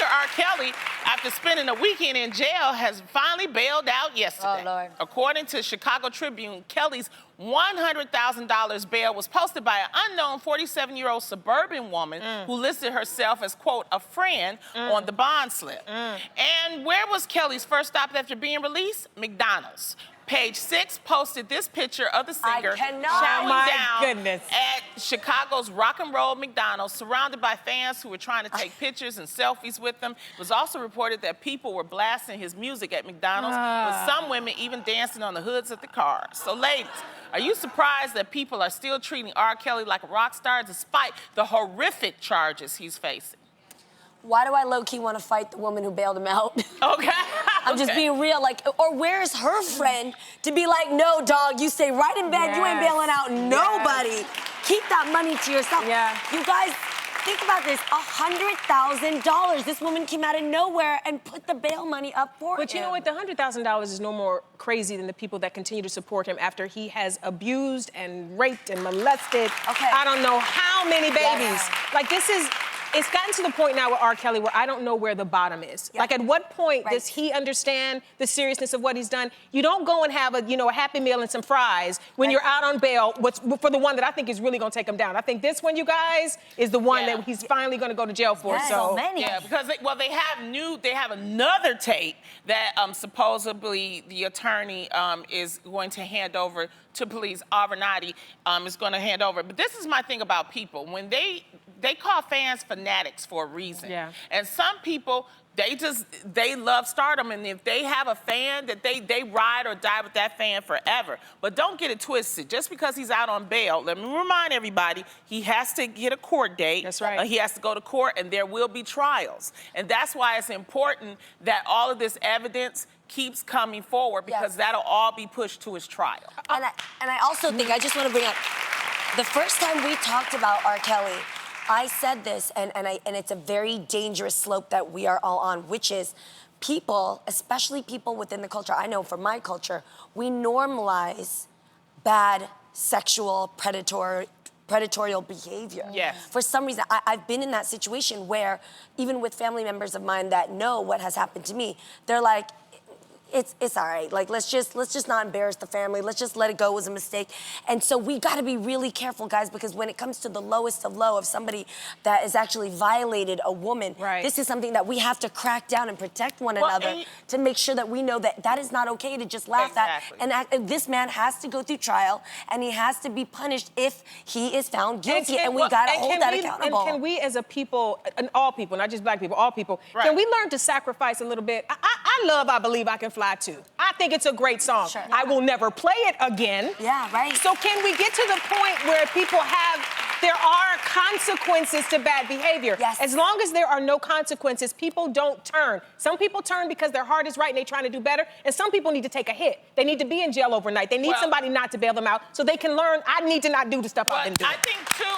singer R. Kelly, after spending a weekend in jail, has finally bailed out yesterday. Oh, Lord. According to Chicago Tribune, Kelly's $100,000 bail was posted by an unknown 47-year-old suburban woman who listed herself as, quote, a friend on the bond slip. And where was Kelly's first stop after being released? McDonald's. Page 6 posted this picture of the singer chowing down at Chicago's Rock and Roll McDonald's, surrounded by fans who were trying to take pictures and selfies with him. It was also reported that people were blasting his music at McDonald's, with some women even dancing on the hoods of the cars. So, ladies, are you surprised that people are still treating R. Kelly like a rock star despite the horrific charges he's facing? Why do I low-key want to fight the woman who bailed him out? Okay. I'm just being real, like, or where's her friend to be like, no, dog, you stay right in bed, you ain't bailing out nobody. Keep that money to yourself. You guys, think about this, $100,000. This woman came out of nowhere and put the bail money up for him. But you know what, the $100,000 is no more crazy than the people that continue to support him after he has abused and raped and molested I don't know how many babies. Like, this is... It's gotten to the point now with R. Kelly where I don't know where the bottom is. Like, at what point does he understand the seriousness of what he's done? You don't go and have a Happy Meal and some fries when you're out on bail for the one that I think is really going to take him down. I think this one, you guys, is the one that he's finally going to go to jail for. Because they have another tape that supposedly the attorney is going to hand over to police. Avenatti is going to hand over. But this is my thing about people. When they call fans fanatics for a reason. And some people, they love stardom, and if they have a fan, that they ride or die with that fan forever. But don't get it twisted. Just because he's out on bail, let me remind everybody, he has to get a court date. That's right. He has to go to court, and there will be trials. And that's why it's important that all of this evidence keeps coming forward, because that'll all be pushed to his trial. And I also think, I just want to bring up, the first time we talked about R. Kelly, I said this, and it's a very dangerous slope that we are all on, which is people, especially people within the culture, I know from my culture, we normalize bad sexual predatorial behavior. For some reason, I've been in that situation where even with family members of mine that know what has happened to me, they're like, it's all right. Like, let's just not embarrass the family. Let's just let it go. It was a mistake. And so we got to be really careful, guys, because when it comes to the lowest of low of somebody that has actually violated a woman, this is something that we have to crack down and protect one another to make sure that we know that that is not okay to just laugh at. And this man has to go through trial, and he has to be punished if he is found guilty, and we got to hold that accountable. And can we as a people, and all people, not just black people, all people, can we learn to sacrifice a little bit? I Believe I Can Fly Too. I think it's a great song. I will never play it again. So can we get to the point where people there are consequences to bad behavior? As long as there are no consequences, people don't turn. Some people turn because their heart is right and they're trying to do better, and some people need to take a hit. They need to be in jail overnight. They need somebody not to bail them out so they can learn, I need to not do the stuff I've been doing. I think, too,